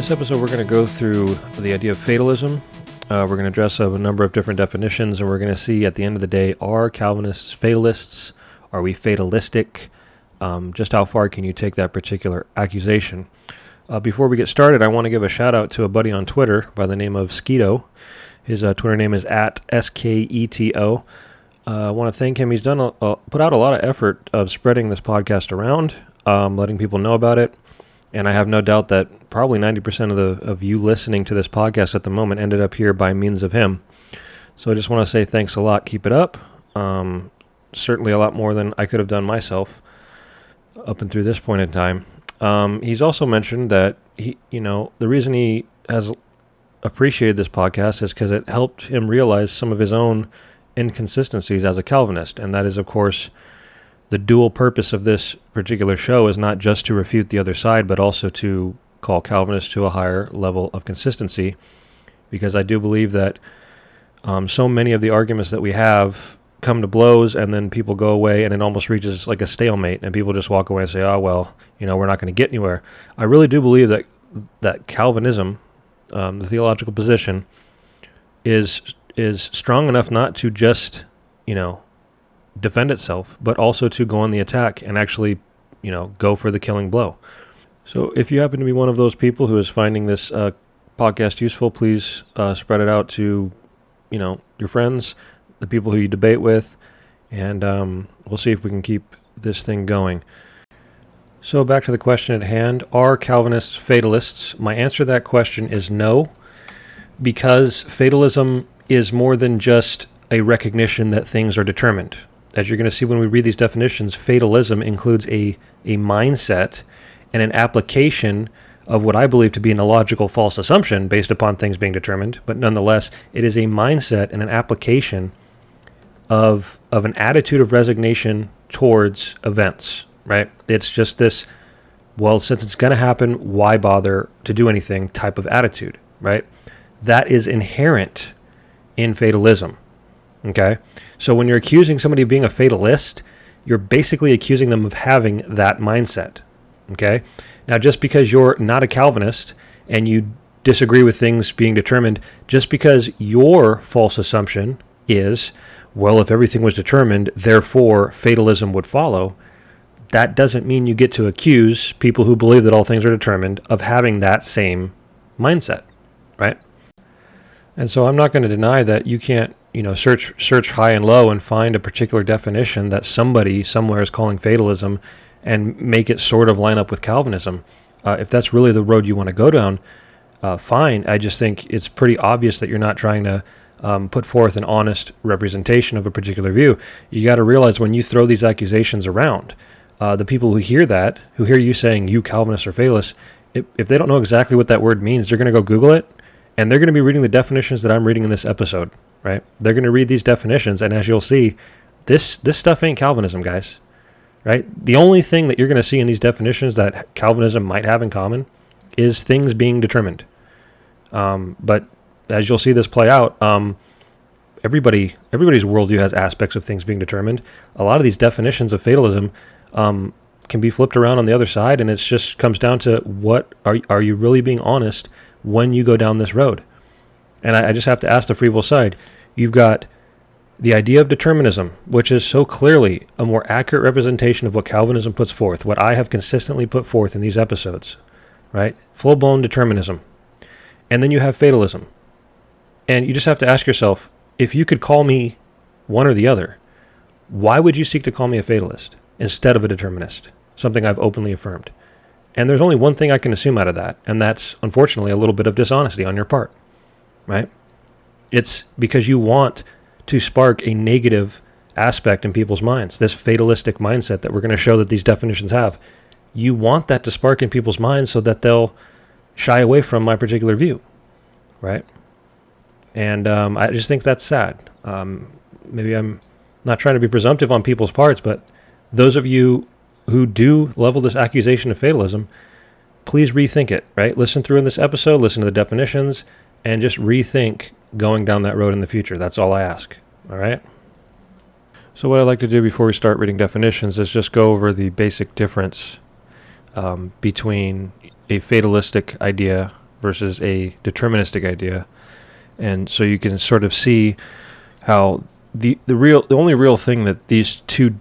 this episode, we're going to go through the idea of fatalism. We're going to address a number of different definitions, and we're going to see at the end of the day, are Calvinists fatalists? Are we fatalistic? Just how far can you take that particular accusation? Before we get started, I want to give a shout out to a buddy on Twitter by the name of Skeeto. His Twitter name is @SKETO. I want to thank him. He's done put out a lot of effort of spreading this podcast around, letting people know about it. And I have no doubt that probably 90% of you listening to this podcast at the moment ended up here by means of him. So I just want to say thanks a lot. Keep it up. Certainly a lot more than I could have done myself up and through this point in time. He's also mentioned that the reason he has appreciated this podcast is because it helped him realize some of his own inconsistencies as a Calvinist. And that is, of course, the dual purpose of this particular show is not just to refute the other side, but also to call Calvinists to a higher level of consistency, because I do believe that so many of the arguments that we have come to blows, and then people go away, and it almost reaches like a stalemate, and people just walk away and say, oh, well, we're not going to get anywhere. I really do believe that Calvinism, the theological position, is strong enough not to just, defend itself, but also to go on the attack and actually, go for the killing blow. So if you happen to be one of those people who is finding this podcast useful, please spread it out to, your friends, the people who you debate with, and we'll see if we can keep this thing going. So back to the question at hand, are Calvinists fatalists? My answer to that question is no, because fatalism is more than just a recognition that things are determined. As you're going to see when we read these definitions, fatalism includes a mindset and an application of what I believe to be an illogical false assumption based upon things being determined, but nonetheless, it is a mindset and an application of an attitude of resignation towards events, right? It's just this, well, since it's going to happen, why bother to do anything type of attitude, right? That is inherent in fatalism. Okay, so when you're accusing somebody of being a fatalist, you're basically accusing them of having that mindset. Okay, now just because you're not a Calvinist and you disagree with things being determined, just because your false assumption is, well, if everything was determined, therefore fatalism would follow, that doesn't mean you get to accuse people who believe that all things are determined of having that same mindset, right? And so I'm not going to deny that you can't search high and low and find a particular definition that somebody somewhere is calling fatalism and make it sort of line up with Calvinism. If that's really the road you want to go down, fine. I just think it's pretty obvious that you're not trying to put forth an honest representation of a particular view. You got to realize when you throw these accusations around, the people who hear you saying you Calvinists are fatalists, if they don't know exactly what that word means, they're going to go Google it, and they're going to be reading the definitions that I'm reading in this episode. Right? They're going to read these definitions, and as you'll see, this stuff ain't Calvinism, guys. Right? The only thing that you're going to see in these definitions that Calvinism might have in common is things being determined. But as you'll see this play out, everybody's worldview has aspects of things being determined. A lot of these definitions of fatalism can be flipped around on the other side, and it just comes down to what are you really being honest when you go down this road? And I just have to ask the free will side, you've got the idea of determinism, which is so clearly a more accurate representation of what Calvinism puts forth, what I have consistently put forth in these episodes, right? Full-blown determinism. And then you have fatalism. And you just have to ask yourself, if you could call me one or the other, why would you seek to call me a fatalist instead of a determinist? Something I've openly affirmed. And there's only one thing I can assume out of that, and that's, unfortunately, a little bit of dishonesty on your part. Right? It's because you want to spark a negative aspect in people's minds, this fatalistic mindset that we're going to show that these definitions have. You want that to spark in people's minds so that they'll shy away from my particular view, right? And I just think that's sad. Maybe I'm not trying to be presumptive on people's parts, but those of you who do level this accusation of fatalism, please rethink it, right? Listen through in this episode, listen to the definitions, and just rethink going down that road in the future. That's all I ask, all right? So what I'd like to do before we start reading definitions is just go over the basic difference between a fatalistic idea versus a deterministic idea. And so you can sort of see how the only real thing that these two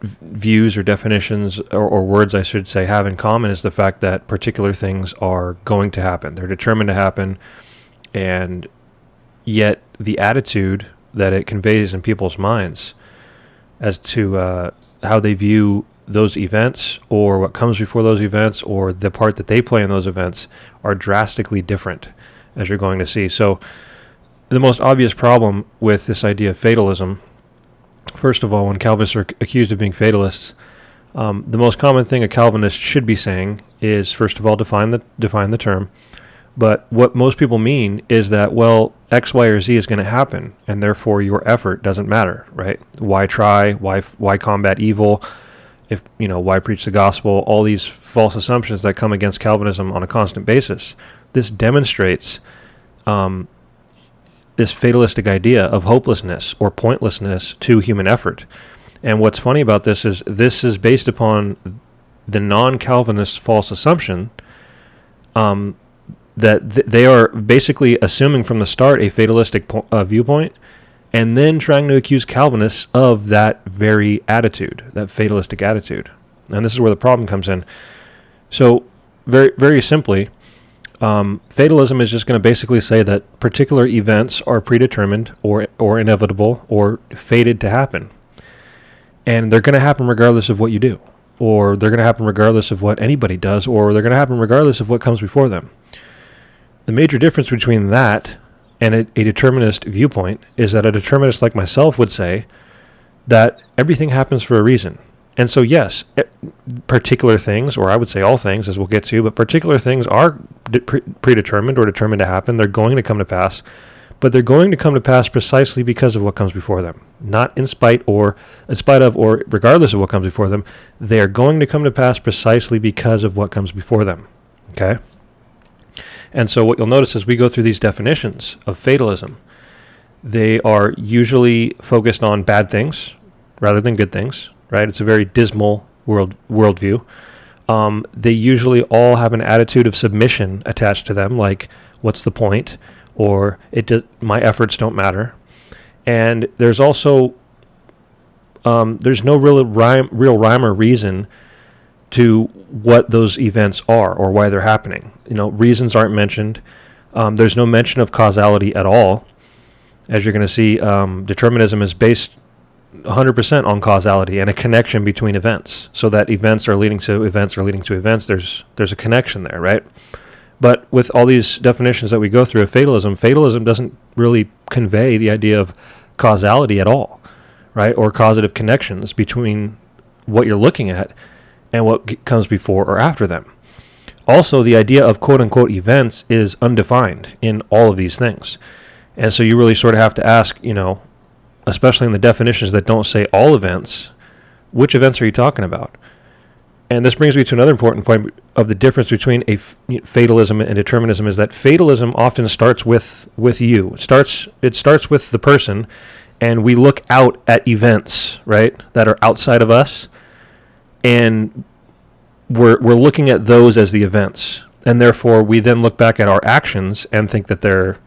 views or definitions or words, I should say, have in common is the fact that particular things are going to happen. They're determined to happen, and yet the attitude that it conveys in people's minds as to how they view those events or what comes before those events or the part that they play in those events are drastically different, as you're going to see. So the most obvious problem with this idea of fatalism, first of all, when Calvinists are accused of being fatalists, the most common thing a Calvinist should be saying is, first of all, define the term. But what most people mean is that, well, X, Y, or Z is going to happen, and therefore your effort doesn't matter, right? Why try? Why combat evil? Why preach the gospel? All these false assumptions that come against Calvinism on a constant basis. This demonstrates this fatalistic idea of hopelessness or pointlessness to human effort. And what's funny about this is based upon the non-Calvinist false assumption that they are basically assuming from the start a fatalistic viewpoint, and then trying to accuse Calvinists of that very attitude, that fatalistic attitude. And this is where the problem comes in. So, very, very simply, fatalism is just going to basically say that particular events are predetermined or inevitable or fated to happen. And they're going to happen regardless of what you do, or they're going to happen regardless of what anybody does, or they're going to happen regardless of what comes before them. The major difference between that and a determinist viewpoint is that a determinist like myself would say that everything happens for a reason. And so, yes, particular things, or I would say all things, as we'll get to, but particular things are predetermined or determined to happen. They're going to come to pass, but they're going to come to pass precisely because of what comes before them, not in spite of, or regardless of what comes before them. They are going to come to pass precisely because of what comes before them. Okay? And so what you'll notice as we go through these definitions of fatalism, they are usually focused on bad things rather than good things. Right? It's a very dismal worldview. They usually all have an attitude of submission attached to them, like, what's the point? Or my efforts don't matter. And there's also there's no real rhyme or reason to what those events are or why they're happening. Reasons aren't mentioned. There's no mention of causality at all. As you're going to see, determinism is based 100% on causality and a connection between events, so that events are leading to events are leading to events. There's a connection there, right? But with all these definitions that we go through of fatalism doesn't really convey the idea of causality at all, right? Or causative connections between what you're looking at and what comes before or after them. Also, the idea of quote-unquote events is undefined in all of these things. And so you really sort of have to ask, especially in the definitions that don't say all events, which events are you talking about? And this brings me to another important point of the difference between fatalism and determinism, is that fatalism often starts with you. It starts with the person, and we look out at events, right, that are outside of us, and we're looking at those as the events. And therefore, we then look back at our actions and think that they're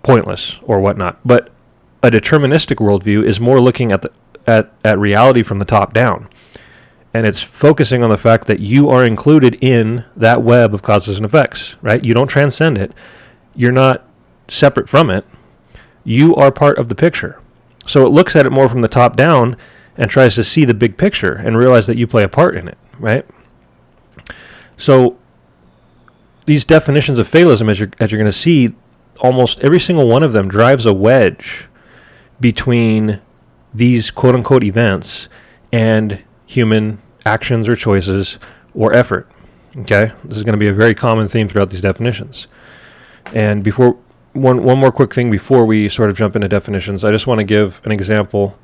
pointless or whatnot. But a deterministic worldview is more looking at reality from the top down, and it's focusing on the fact that you are included in that web of causes and effects, right? You don't transcend it. You're not separate from it. You are part of the picture. So it looks at it more from the top down and tries to see the big picture and realize that you play a part in it, right? So these definitions of fatalism, as you're going to see, almost every single one of them drives a wedge between these quote-unquote events and human actions or choices or effort. Okay? This is going to be a very common theme throughout these definitions. And before one more quick thing before we sort of jump into definitions, I just want to give an example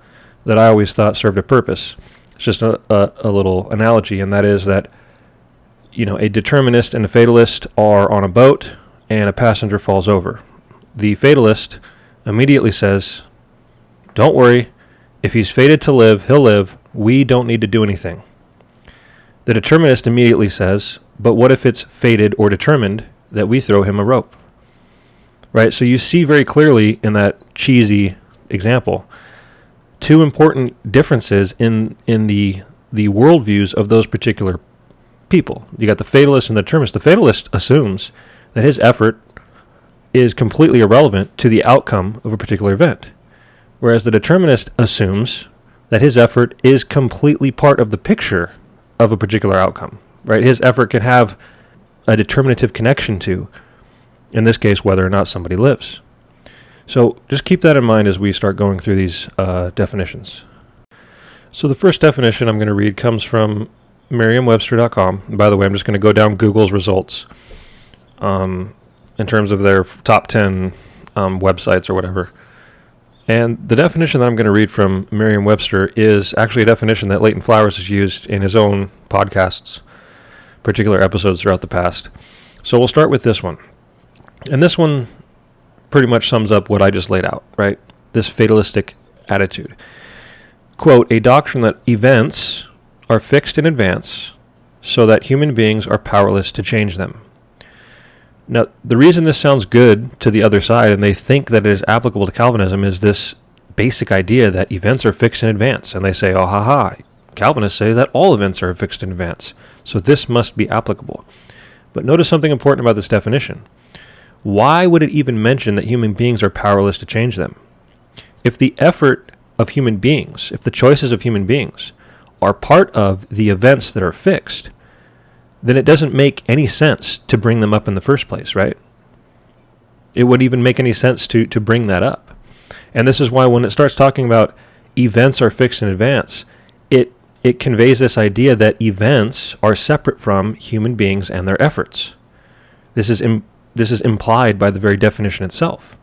that I always thought served a purpose. It's just a little analogy, and that is that, a determinist and a fatalist are on a boat and a passenger falls over. The fatalist immediately says, "Don't worry, if he's fated to live, he'll live. We don't need to do anything." The determinist immediately says, "But what if it's fated or determined? that we throw him a rope. Right? So you see very clearly in that cheesy example two important differences in the worldviews of those particular people. You got the fatalist and the determinist. The fatalist assumes that his effort is completely irrelevant to the outcome of a particular event, whereas the determinist assumes that his effort is completely part of the picture of a particular outcome. Right? His effort can have a determinative connection to, in this case, whether or not somebody lives. So just keep that in mind as we start going through these definitions. So the first definition I'm going to read comes from Merriam-Webster.com. By the way, I'm just going to go down Google's results in terms of their top 10 websites or whatever. And the definition that I'm going to read from Merriam-Webster is actually a definition that Leighton Flowers has used in his own podcasts, particular episodes throughout the past. So we'll start with this one. And this one pretty much sums up what I just laid out, right? This fatalistic attitude. Quote, a doctrine that events are fixed in advance so that human beings are powerless to change them. Now, the reason this sounds good to the other side and they think that it is applicable to Calvinism is this basic idea that events are fixed in advance. And they say, oh, haha, Calvinists say that all events are fixed in advance. So this must be applicable. But notice something important about this definition. Why would it even mention that human beings are powerless to change them? If the effort of human beings, if the choices of human beings are part of the events that are fixed, then it doesn't make any sense to bring them up in the first place, right? It wouldn't even make any sense to bring that up. And this is why when it starts talking about events are fixed in advance, it conveys this idea that events are separate from human beings and their efforts. This is implied by the very definition itself.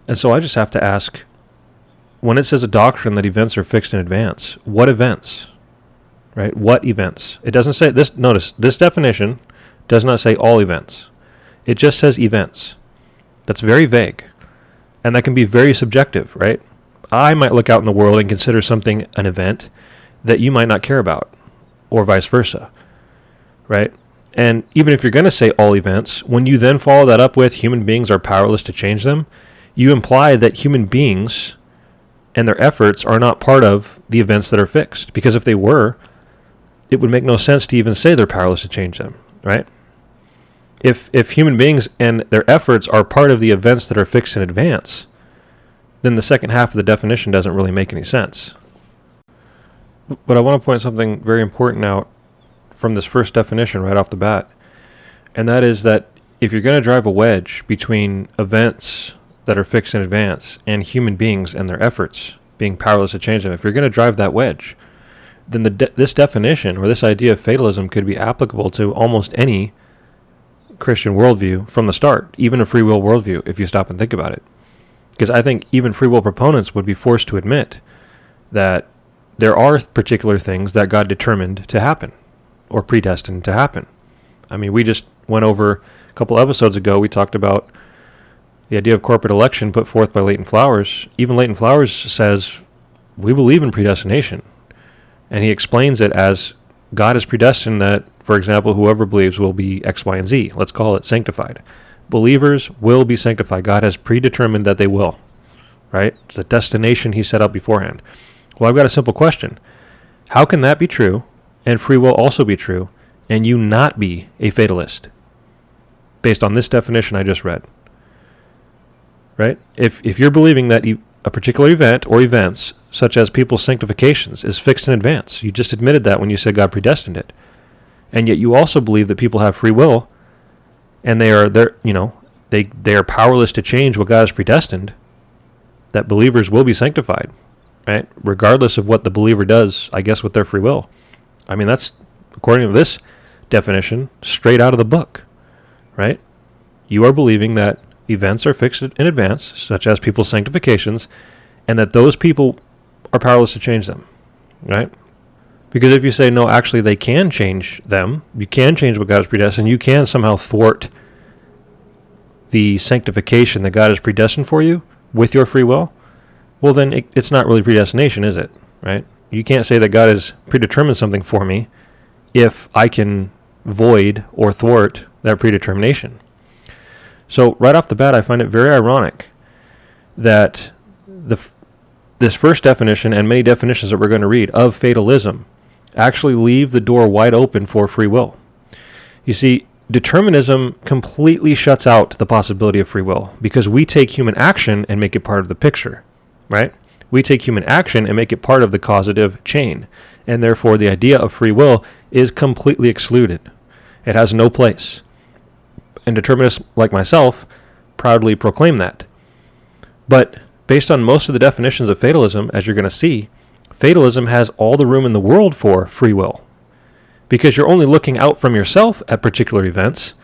And so I just have to ask, when it says a doctrine that events are fixed in advance, what events? Right? What events? It doesn't say this. Notice, this definition does not say all events. It just says events. That's very vague. And that can be very subjective, right? I might look out in the world and consider something an event that you might not care about, or vice versa, right? And even if you're going to say all events, when you then follow that up with human beings are powerless to change them, you imply that human beings and their efforts are not part of the events that are fixed. Because if they were, it would make no sense to even say they're powerless to change them, right? If human beings and their efforts are part of the events that are fixed in advance, then the second half of the definition doesn't really make any sense. But I want to point something very important out from this first definition right off the bat, and that is that if you're going to drive a wedge between events that are fixed in advance and human beings and their efforts being powerless to change them, if you're going to drive that wedge, then this definition or this idea of fatalism could be applicable to almost any Christian worldview from the start, even a free will worldview, if you stop and think about it. Because I think even free will proponents would be forced to admit that there are particular things that God determined to happen or predestined to happen. I mean, we just went over a couple episodes ago, we talked about the idea of corporate election put forth by Leighton Flowers. Even Leighton Flowers says, we believe in predestination. And he explains it as God has predestined that, for example, whoever believes will be X, Y, and Z. Let's call it sanctified. Believers will be sanctified. God has predetermined that they will, right? It's a destination he set up beforehand. Well, I've got a simple question. How can that be true and free will also be true and you not be a fatalist based on this definition I just read? Right? If you're believing that a particular event or events, such as people's sanctifications, is fixed in advance, you just admitted that when you said God predestined it, and yet you also believe that people have free will, and they are powerless to change what God has predestined, that believers will be sanctified, right? Regardless of what the believer does, I guess, with their free will. I mean, that's, according to this definition, straight out of the book, right? You are believing that events are fixed in advance, such as people's sanctifications, and that those people are powerless to change them, right? Because if you say, no, actually they can change them, you can change what God has predestined, you can somehow thwart the sanctification that God has predestined for you with your free will, well then it's not really predestination, is it? Right? You can't say that God has predetermined something for me if I can void or thwart that predetermination. So right off the bat, I find it very ironic that this first definition and many definitions that we're going to read of fatalism actually leave the door wide open for free will. You see, determinism completely shuts out the possibility of free will because we take human action and make it part of the picture, right? We take human action and make it part of the causative chain, and therefore the idea of free will is completely excluded. It has no place. And determinists like myself proudly proclaim that. But based on most of the definitions of fatalism, as you're going to see, fatalism has all the room in the world for free will, because you're only looking out from yourself at particular events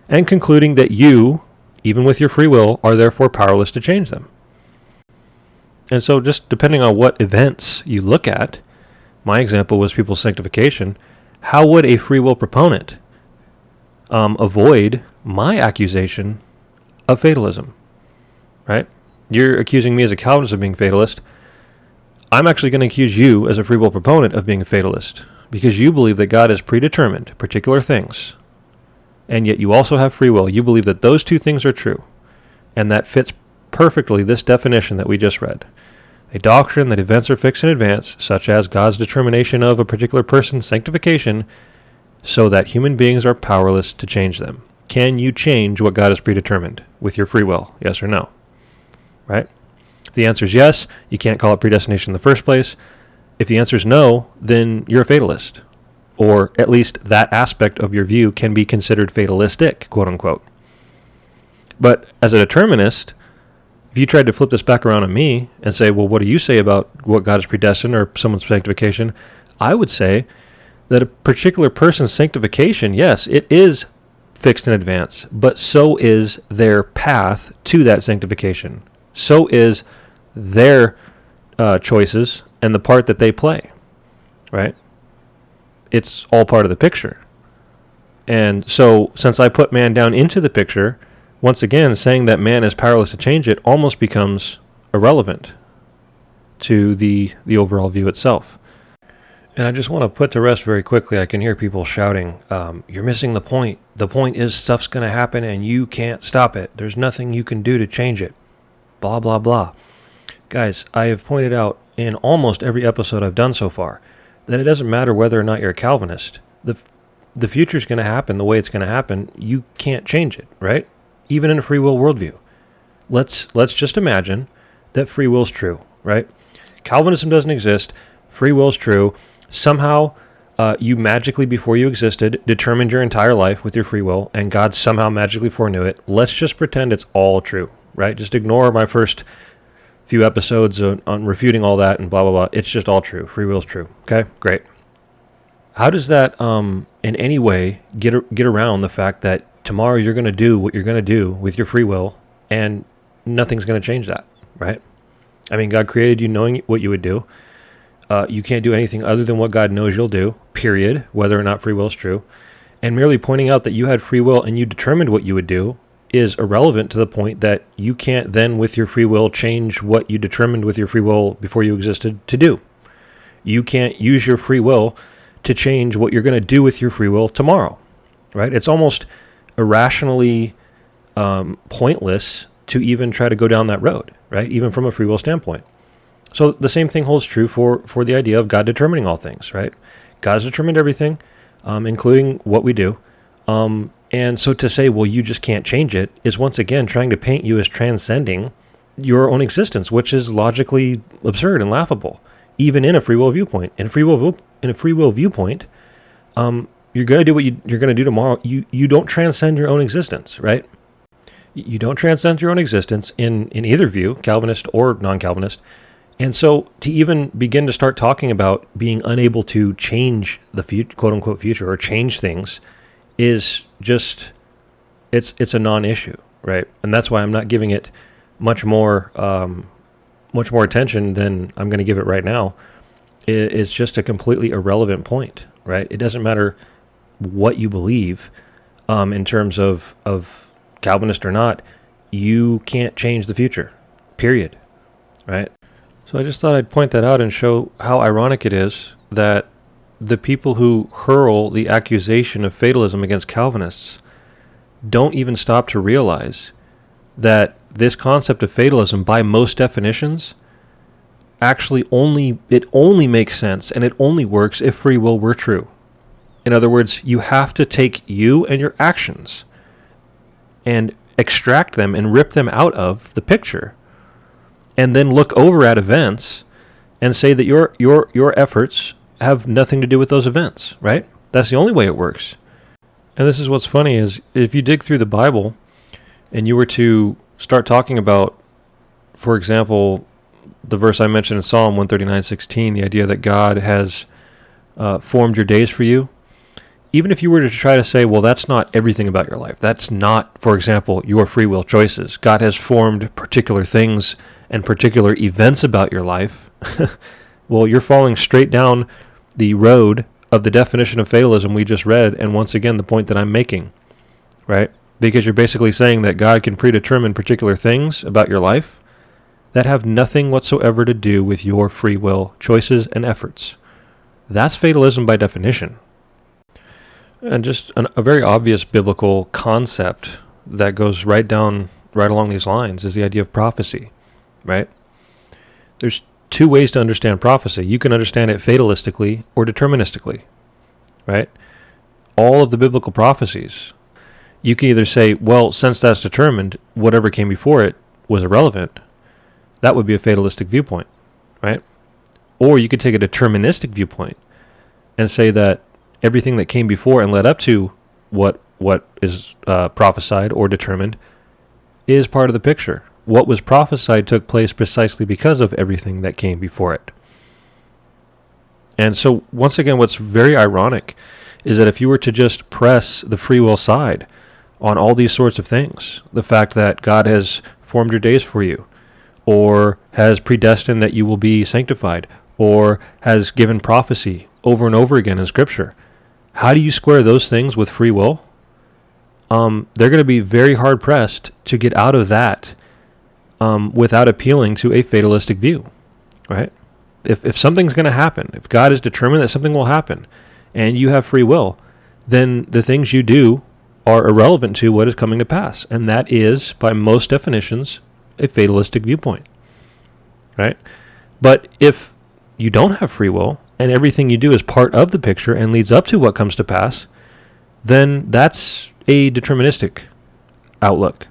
and concluding that you, even with your free will, are therefore powerless to change them. And so just depending on what events you look at, my example was people's sanctification, how would a free will proponent avoid my accusation of fatalism, right? You're accusing me as a Calvinist of being fatalist. I'm actually going to accuse you as a free will proponent of being a fatalist because you believe that God has predetermined particular things, and yet you also have free will. You believe that those two things are true, and that fits perfectly this definition that we just read. A doctrine that events are fixed in advance, such as God's determination of a particular person's sanctification, so that human beings are powerless to change them. Can you change what God has predetermined with your free will? Yes or no? Right? If the answer is yes, you can't call it predestination in the first place. If the answer is no, then you're a fatalist. Or at least that aspect of your view can be considered fatalistic, quote unquote. But as a determinist, if you tried to flip this back around on me and say, well, what do you say about what God has predestined or someone's sanctification? I would say that a particular person's sanctification, yes, it is fixed in advance, but so is their path to that sanctification. So is their choices and the part that they play, right? It's all part of the picture. And so since I put man down into the picture, once again, saying that man is powerless to change it almost becomes irrelevant to the overall view itself. And I just want to put to rest very quickly, I can hear people shouting, you're missing the point. The point is stuff's going to happen and you can't stop it. There's nothing you can do to change it. Blah, blah, blah. Guys, I have pointed out in almost every episode I've done so far that it doesn't matter whether or not you're a Calvinist. The future's going to happen the way it's going to happen. You can't change it, right? Even in a free will worldview. Let's just imagine that free will's true, right? Calvinism doesn't exist. Free will's true. Somehow, you magically, before you existed, determined your entire life with your free will, and God somehow magically foreknew it. Let's just pretend it's all true, right? Just ignore my first few episodes on refuting all that and blah, blah, blah. It's just all true. Free will's true. Okay, great. How does that in any way get around the fact that tomorrow you're going to do what you're going to do with your free will, and nothing's going to change that, right? I mean, God created you knowing what you would do. You can't do anything other than what God knows you'll do, period, whether or not free will is true. And merely pointing out that you had free will and you determined what you would do is irrelevant to the point that you can't then, with your free will, change what you determined with your free will before you existed to do. You can't use your free will to change what you're going to do with your free will tomorrow, right? It's almost irrationally pointless to even try to go down that road, right? Even from a free will standpoint. So the same thing holds true for the idea of God determining all things, right? God has determined everything, including what we do. And so to say, well, you just can't change it, is once again trying to paint you as transcending your own existence, which is logically absurd and laughable, even in a free will viewpoint. In a free will viewpoint, you're going to do what you're going to do tomorrow. You don't transcend your own existence, right? You don't transcend your own existence in either view, Calvinist or non-Calvinist. And so to even begin to start talking about being unable to change the quote-unquote future or change things is just, it's a non-issue, right? And that's why I'm not giving it much more attention than I'm going to give it right now. It's just a completely irrelevant point, right? It doesn't matter what you believe in terms of Calvinist or not. You can't change the future, period, right? So I just thought I'd point that out and show how ironic it is that the people who hurl the accusation of fatalism against Calvinists don't even stop to realize that this concept of fatalism, by most definitions, actually only makes sense and it only works if free will were true. In other words, you have to take you and your actions and extract them and rip them out of the picture, and then look over at events and say that your efforts have nothing to do with those events, right? That's the only way it works. And this is what's funny is if you dig through the Bible and you were to start talking about, for example, the verse I mentioned in Psalm 139:16, the idea that God has formed your days for you. Even if you were to try to say, well, that's not everything about your life. That's not, for example, your free will choices. God has formed particular things and particular events about your life. Well, you're falling straight down the road of the definition of fatalism we just read, and once again, the point that I'm making, right? Because you're basically saying that God can predetermine particular things about your life that have nothing whatsoever to do with your free will choices and efforts. That's fatalism by definition. And just a very obvious biblical concept that goes right along these lines is the idea of prophecy, right? There's two ways to understand prophecy. You can understand it fatalistically or deterministically, right? All of the biblical prophecies, you can either say, well, since that's determined, whatever came before it was irrelevant. That would be a fatalistic viewpoint, right? Or you could take a deterministic viewpoint and say that everything that came before and led up to what is prophesied or determined is part of the picture. What was prophesied took place precisely because of everything that came before it. And so, once again, what's very ironic is that if you were to just press the free will side on all these sorts of things, the fact that God has formed your days for you, or has predestined that you will be sanctified, or has given prophecy over and over again in Scripture, how do you square those things with free will? They're going to be very hard-pressed to get out of that without appealing to a fatalistic view, right? If something's going to happen, if God is determined that something will happen, and you have free will, then the things you do are irrelevant to what is coming to pass. And that is, by most definitions, a fatalistic viewpoint, right? But if you don't have free will, and everything you do is part of the picture and leads up to what comes to pass, then that's a deterministic outlook.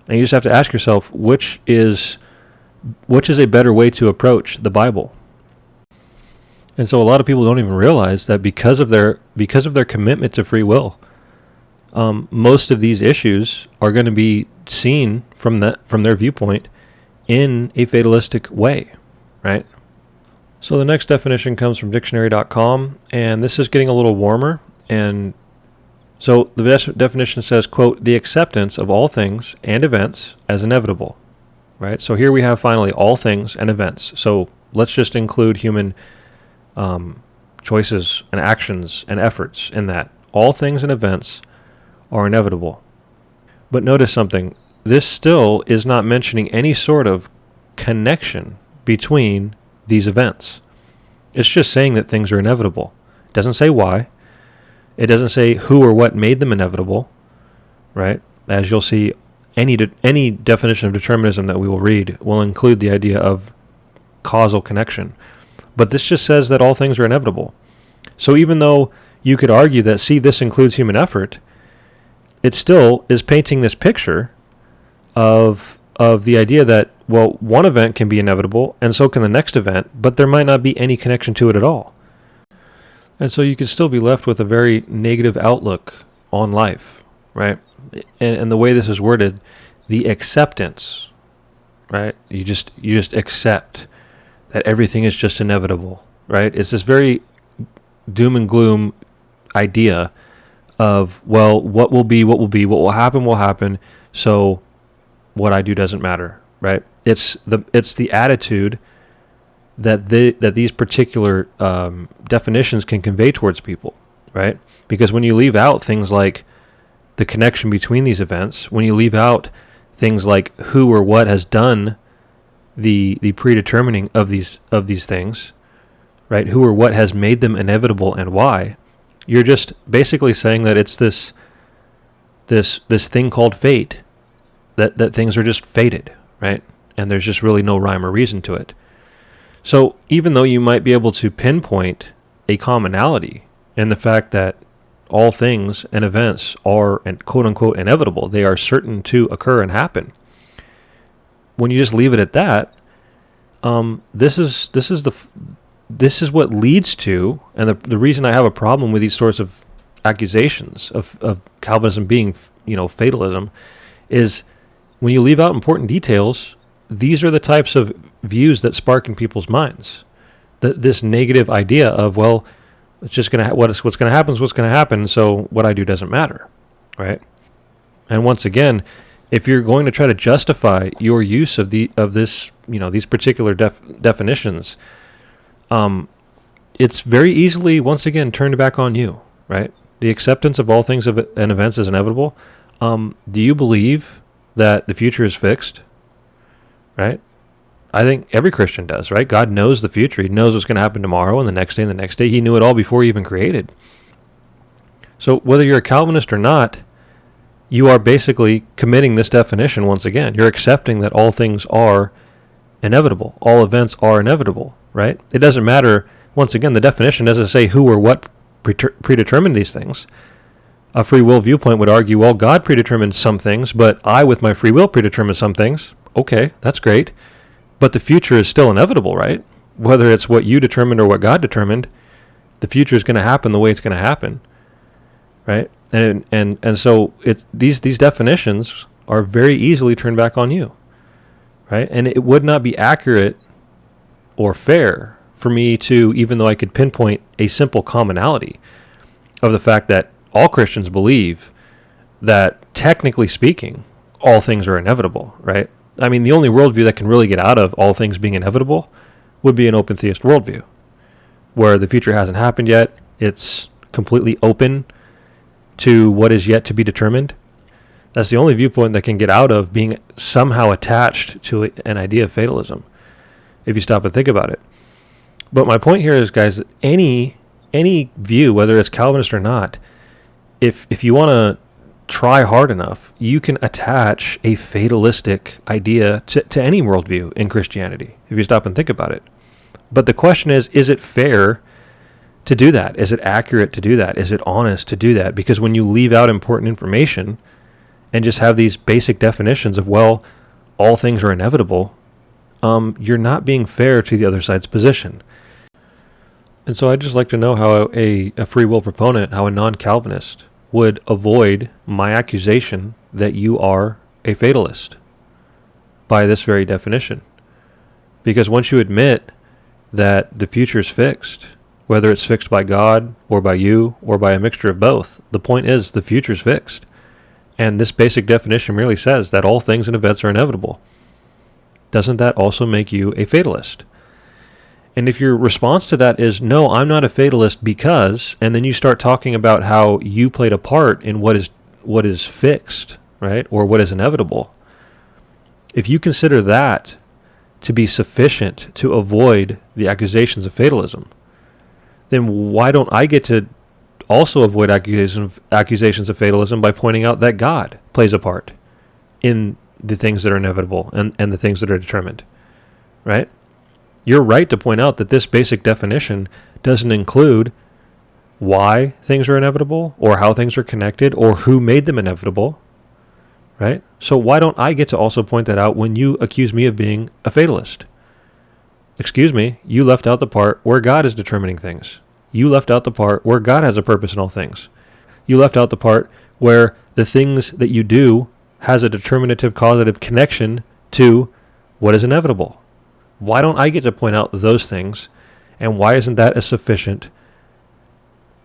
And you just have to ask yourself, which is a better way to approach the Bible? And so a lot of people don't even realize that because of their commitment to free will, most of these issues are going to be seen from their viewpoint in a fatalistic way, right? So the next definition comes from dictionary.com, and this is getting a little warmer. And so the definition says, quote, the acceptance of all things and events as inevitable, right? So here we have finally all things and events. So let's just include human choices and actions and efforts in that. All things and events are inevitable. But notice something. This still is not mentioning any sort of connection between these events. It's just saying that things are inevitable. It doesn't say why. It doesn't say who or what made them inevitable, right? As you'll see, any definition of determinism that we will read will include the idea of causal connection. But this just says that all things are inevitable. So even though you could argue that, see, this includes human effort, it still is painting this picture of the idea that, well, one event can be inevitable, and so can the next event, but there might not be any connection to it at all. And so you could still be left with a very negative outlook on life, right? And the way this is worded, the acceptance, right? You just accept that everything is just inevitable, right? It's this very doom and gloom idea of, well, what will be, what will happen, so what I do doesn't matter, right? It's the attitude that these particular definitions can convey towards people, right? Because when you leave out things like the connection between these events, when you leave out things like who or what has done the predetermining of these things, right? Who or what has made them inevitable and why, you're just basically saying that it's this this thing called fate, that things are just fated, right? And there's just really no rhyme or reason to it. So even though you might be able to pinpoint a commonality in the fact that all things and events are, and quote unquote, inevitable, they are certain to occur and happen. When you just leave it at that, this is what leads to, and the reason I have a problem with these sorts of accusations of Calvinism being, fatalism, is when you leave out important details, these are the types of views that spark in people's minds. This negative idea of, well, it's just going to what's going to happen is what's going to happen, so what I do doesn't matter, right? And once again, if you're going to try to justify your use of this, these particular definitions, it's very easily, once again, turned back on you, right? The acceptance of all things and events is inevitable. Do you believe that the future is fixed, right? I think every Christian does, right? God knows the future. He knows what's going to happen tomorrow and the next day and the next day. He knew it all before he even created. So whether you're a Calvinist or not, you are basically committing this definition once again. You're accepting that all things are inevitable. All events are inevitable, right? It doesn't matter. Once again, the definition doesn't say who or what predetermined these things. A free will viewpoint would argue, well, God predetermined some things, but I, with my free will, predetermined some things. Okay, that's great. But the future is still inevitable, right? Whether it's what you determined or what God determined, the future is going to happen the way it's going to happen, right? And so these definitions are very easily turned back on you, right? And it would not be accurate or fair for me to, even though I could pinpoint a simple commonality of the fact that all Christians believe that, technically speaking, all things are inevitable, right? I mean, the only worldview that can really get out of all things being inevitable would be an open theist worldview, where the future hasn't happened yet. It's completely open to what is yet to be determined. That's the only viewpoint that can get out of being somehow attached to an idea of fatalism, if you stop and think about it. But my point here is, guys, that any view, whether it's Calvinist or not, if you want to try hard enough, you can attach a fatalistic idea to any worldview in Christianity, if you stop and think about it. But the question is it fair to do that? Is it accurate to do that? Is it honest to do that? Because when you leave out important information and just have these basic definitions of, well, all things are inevitable, you're not being fair to the other side's position. And so I'd just like to know how a free will proponent, how a non-Calvinist would avoid my accusation that you are a fatalist by this very definition. Because once you admit that the future is fixed, whether it's fixed by God or by you or by a mixture of both, the point is the future is fixed. And this basic definition merely says that all things and events are inevitable. Doesn't that also make you a fatalist? And if your response to that is, no, I'm not a fatalist because, and then you start talking about how you played a part in what is fixed, right, or what is inevitable, if you consider that to be sufficient to avoid the accusations of fatalism, then why don't I get to also avoid accusations of fatalism by pointing out that God plays a part in the things that are inevitable and the things that are determined, right? You're right to point out that this basic definition doesn't include why things are inevitable or how things are connected or who made them inevitable, right? So why don't I get to also point that out when you accuse me of being a fatalist? Excuse me, you left out the part where God is determining things. You left out the part where God has a purpose in all things. You left out the part where the things that you do has a determinative causative connection to what is inevitable. Why don't I get to point out those things, and why isn't that a sufficient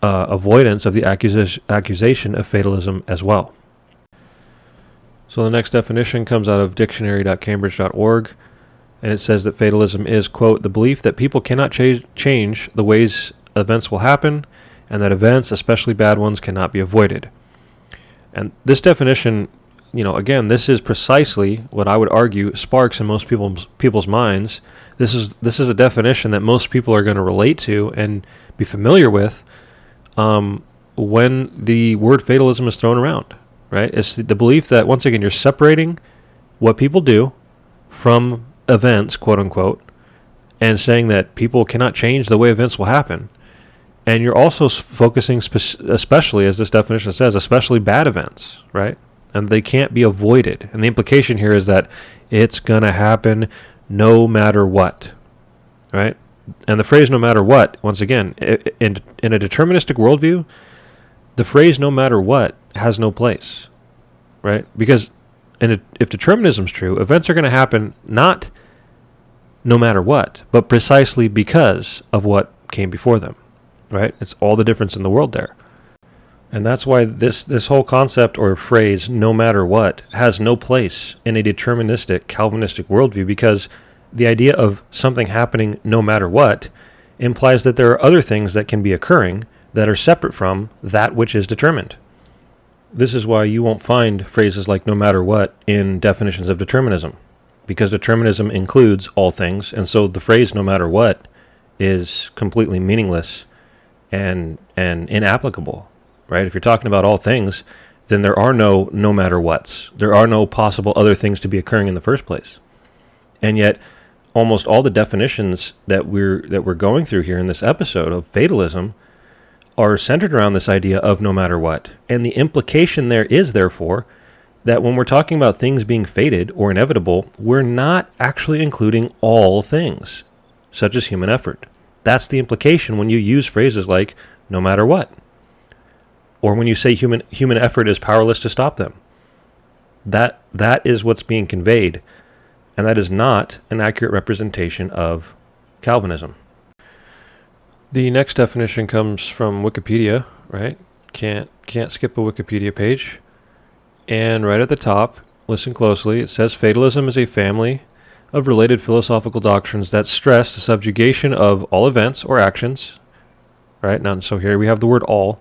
avoidance of the accusation of fatalism as well? So the next definition comes out of dictionary.cambridge.org, and it says that fatalism is, quote, the belief that people cannot change the ways events will happen, and that events, especially bad ones, cannot be avoided. And this definition, again, this is precisely what I would argue sparks in most people's minds. This is a definition that most people are going to relate to and be familiar with when the word fatalism is thrown around, right? It's the belief that, once again, you're separating what people do from events, quote unquote, and saying that people cannot change the way events will happen. And you're also focusing, especially, as this definition says, especially bad events, right? And they can't be avoided. And the implication here is that it's going to happen no matter what, right? And the phrase "no matter what," once again, in a deterministic worldview, the phrase "no matter what" has no place, right? Because if determinism is true, events are going to happen not no matter what, but precisely because of what came before them, right? It's all the difference in the world there. And that's why this whole concept or phrase "no matter what" has no place in a deterministic Calvinistic worldview, because the idea of something happening no matter what implies that there are other things that can be occurring that are separate from that which is determined. This is why you won't find phrases like "no matter what" in definitions of determinism, because determinism includes all things, and so the phrase "no matter what" is completely meaningless and inapplicable, right? If you're talking about all things, then there are no matter whats. There are no possible other things to be occurring in the first place. And yet, almost all the definitions that we're going through here in this episode of fatalism are centered around this idea of no matter what. And the implication there is, therefore, that when we're talking about things being fated or inevitable, we're not actually including all things, such as human effort. That's the implication when you use phrases like "no matter what," or when you say human effort is powerless to stop them. That is what's being conveyed. And that is not an accurate representation of Calvinism. The next definition comes from Wikipedia, right? Can't skip a Wikipedia page. And right at the top, listen closely, it says fatalism is a family of related philosophical doctrines that stress the subjugation of all events or actions, right? Now, so here we have the word all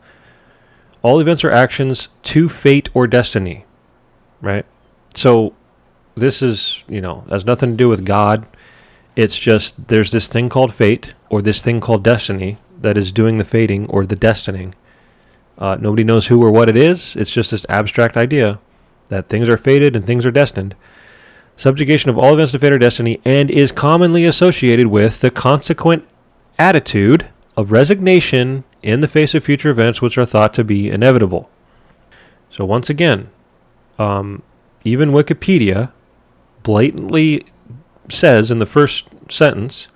events or actions to fate or destiny, right? So this is, has nothing to do with God. It's just there's this thing called fate, or this thing called destiny, that is doing the fating or the destining. Nobody knows who or what it is. It's just this abstract idea that things are fated and things are destined. Subjugation of all events to fate or destiny, and is commonly associated with the consequent attitude of resignation in the face of future events which are thought to be inevitable. So once again, even Wikipedia blatantly says in the first sentence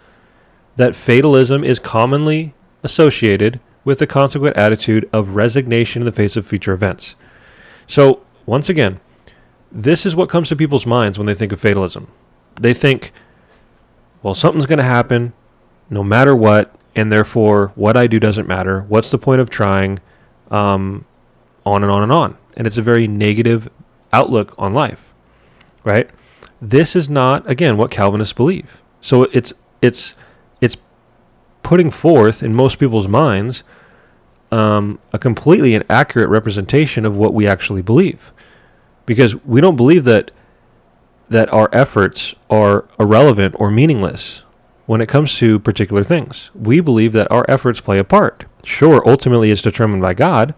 that fatalism is commonly associated with the consequent attitude of resignation in the face of future events. So, once again, this is what comes to people's minds when they think of fatalism. They think, well, something's going to happen no matter what, and therefore what I do doesn't matter. What's the point of trying? On and on and on. And it's a very negative outlook on life, right? This is not, again, what Calvinists believe. So it's putting forth in most people's minds a completely inaccurate representation of what we actually believe, because we don't believe that our efforts are irrelevant or meaningless when it comes to particular things. We believe that our efforts play a part. Sure, ultimately it's determined by God,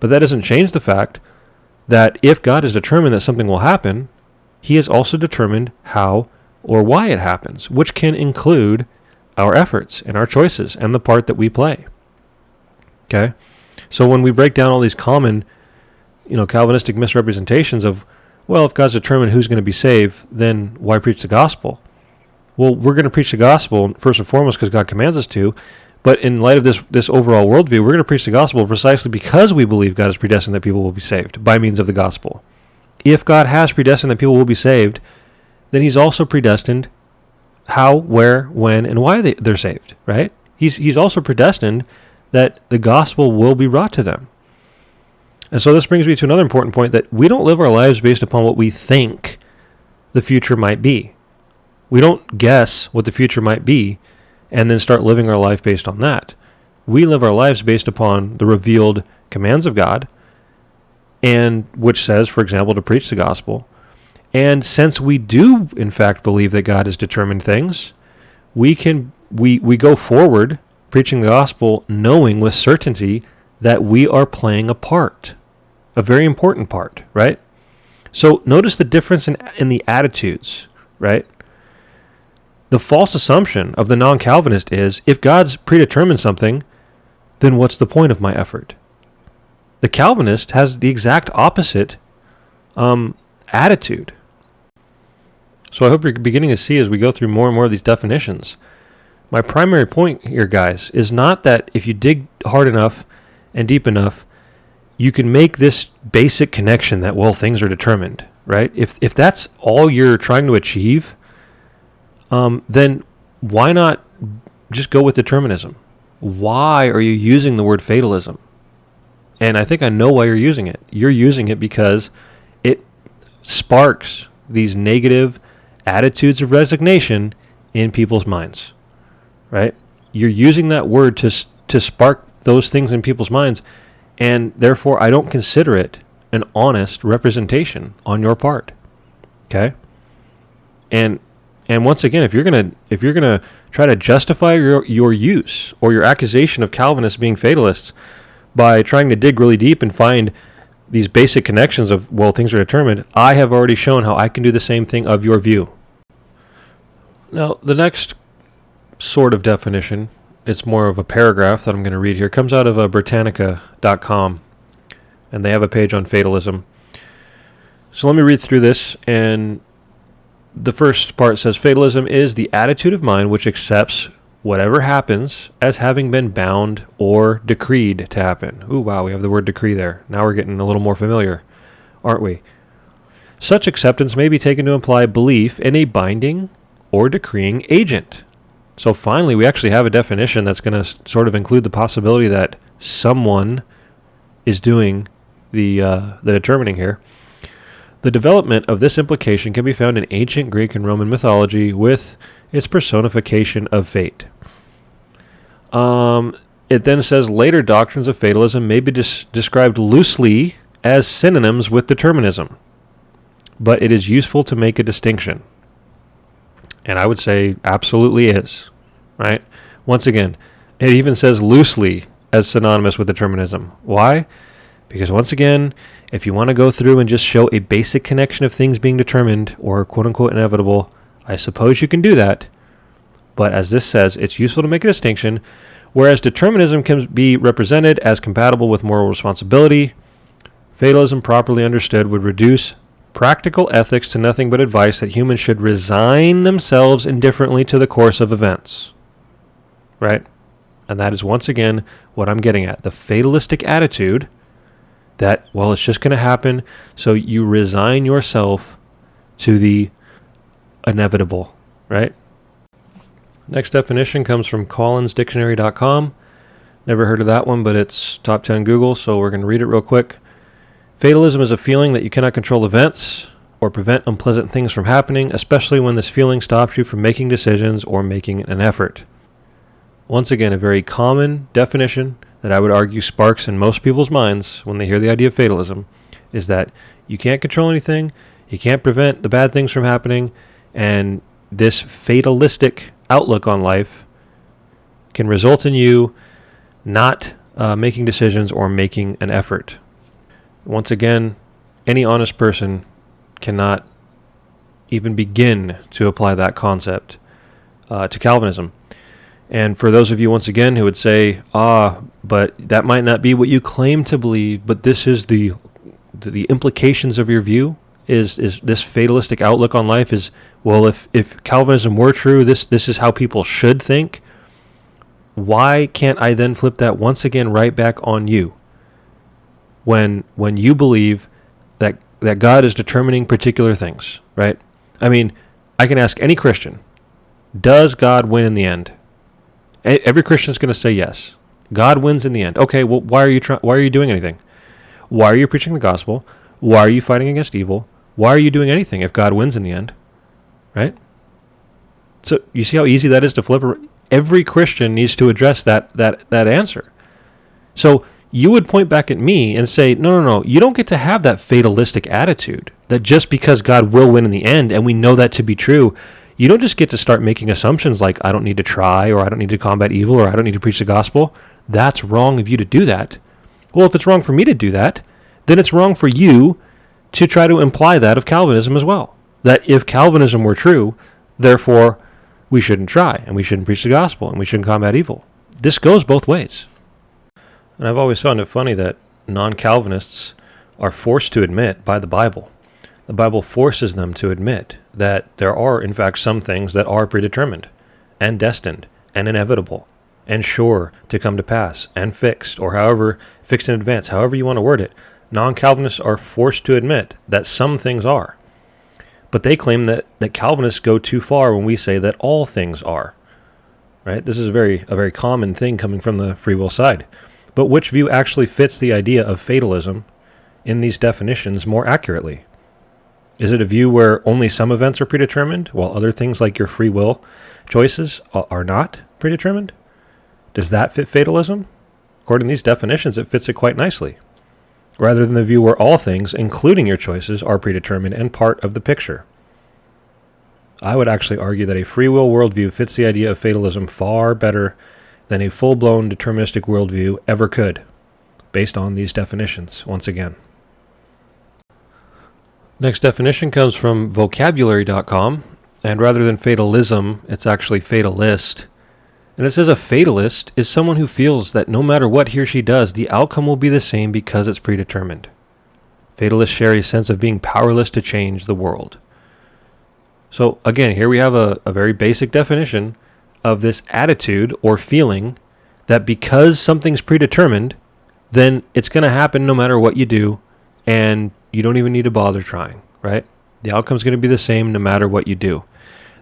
but that doesn't change the fact that if God has determined that something will happen, He has also determined how or why it happens, which can include our efforts and our choices and the part that we play. Okay? So when we break down all these common, Calvinistic misrepresentations of, well, if God's determined who's going to be saved, then why preach the gospel? Well, we're going to preach the gospel first and foremost because God commands us to, but in light of this overall worldview, we're going to preach the gospel precisely because we believe God has predestined that people will be saved by means of the gospel. If God has predestined that people will be saved, then He's also predestined how, where, when, and why they're saved, right? He's also predestined that the gospel will be brought to them. And so this brings me to another important point, that we don't live our lives based upon what we think the future might be. We don't guess what the future might be and then start living our life based on that. We live our lives based upon the revealed commands of God, and which says, for example, to preach the gospel. And since we do, in fact, believe that God has determined things, we go forward preaching the gospel knowing with certainty that we are playing a part. a very important part, right? So notice the difference in the attitudes, right? The false assumption of the non-Calvinist is, if God's predetermined something, then what's the point of my effort? The Calvinist has the exact opposite attitude. So I hope you're beginning to see as we go through more and more of these definitions. My primary point here, guys, is not that if you dig hard enough and deep enough, you can make this basic connection that, well, things are determined, right? If that's all you're trying to achieve, then why not just go with determinism? Why are you using the word fatalism? And I think I know why you're using it. You're using it because it sparks these negative attitudes of resignation in people's minds, right? You're using that word to spark those things in people's minds, and therefore I don't consider it an honest representation on your part. Okay? And once again, if you're gonna try to justify your use or your accusation of Calvinists being fatalists by trying to dig really deep and find these basic connections of, well, things are determined, I have already shown how I can do the same thing of your view. Now, the next sort of definition, it's more of a paragraph that I'm going to read here, comes out of Britannica.com, and they have a page on fatalism. So let me read through this, and the first part says, fatalism is the attitude of mind which accepts whatever happens as having been bound or decreed to happen. Ooh, wow, we have the word decree there. Now we're getting a little more familiar, aren't we? Such acceptance may be taken to imply belief in a binding or decreeing agent. So finally, we actually have a definition that's going to sort of include the possibility that someone is doing the determining here. The development of this implication can be found in ancient Greek and Roman mythology with its personification of fate. It then says later doctrines of fatalism may be described loosely as synonyms with determinism, but it is useful to make a distinction. And I would say absolutely is, right? Once again, it even says loosely as synonymous with determinism. Why? Because once again, if you want to go through and just show a basic connection of things being determined or quote-unquote inevitable, I suppose you can do that. But as this says, it's useful to make a distinction, whereas determinism can be represented as compatible with moral responsibility. Fatalism, properly understood, would reduce practical ethics to nothing but advice that humans should resign themselves indifferently to the course of events. Right? And that is once again what I'm getting at. The fatalistic attitude that, well, it's just going to happen, so you resign yourself to the inevitable, right? Next definition comes from collinsdictionary.com. Never heard of that one, but it's top 10 Google, so we're going to read it real quick. Fatalism is a feeling that you cannot control events or prevent unpleasant things from happening, especially when this feeling stops you from making decisions or making an effort. Once again, a very common definition that I would argue sparks in most people's minds when they hear the idea of fatalism is that you can't control anything, you can't prevent the bad things from happening, and this fatalistic outlook on life can result in you not making decisions or making an effort. Once again, any honest person cannot even begin to apply that concept to Calvinism. And for those of you, once again, who would say, but that might not be what you claim to believe, but this is the implications of your view, is this fatalistic outlook on life is, well, if Calvinism were true, this is how people should think. Why can't I then flip that once again right back on you? When you believe that God is determining particular things, right? I mean, I can ask any Christian, does God win in the end? Every Christian is going to say yes. God wins in the end. Okay, well, why are you doing anything? Why are you preaching the gospel? Why are you fighting against evil? Why are you doing anything if God wins in the end? Right? So you see how easy that is to flip? Every Christian needs to address that answer. So you would point back at me and say, no, you don't get to have that fatalistic attitude that just because God will win in the end, and we know that to be true, you don't just get to start making assumptions like, I don't need to try, or I don't need to combat evil, or I don't need to preach the gospel. That's wrong of you to do that. Well, if it's wrong for me to do that, then it's wrong for you to try to imply that of Calvinism as well. That if Calvinism were true, therefore we shouldn't try, and we shouldn't preach the gospel, and we shouldn't combat evil. This goes both ways. And I've always found it funny that non-Calvinists are forced to admit by the Bible. The Bible forces them to admit that there are, in fact, some things that are predetermined and destined and inevitable and sure to come to pass and fixed, or however, fixed in advance, however you want to word it. Non-Calvinists are forced to admit that some things are. But they claim that Calvinists go too far when we say that all things are. Right? This is a very common thing coming from the free will side. But which view actually fits the idea of fatalism in these definitions more accurately? Is it a view where only some events are predetermined, while other things like your free will choices are not predetermined? Does that fit fatalism? According to these definitions, it fits it quite nicely. Rather than the view where all things, including your choices, are predetermined and part of the picture. I would actually argue that a free will worldview fits the idea of fatalism far better than a full-blown deterministic worldview ever could, based on these definitions, once again. Next definition comes from vocabulary.com, and rather than fatalism, it's actually fatalist. And it says a fatalist is someone who feels that no matter what he or she does, the outcome will be the same because it's predetermined. Fatalists share a sense of being powerless to change the world. So again, here we have a very basic definition of this attitude or feeling that because something's predetermined, then it's going to happen no matter what you do, and you don't even need to bother trying, right? The outcome's going to be the same no matter what you do.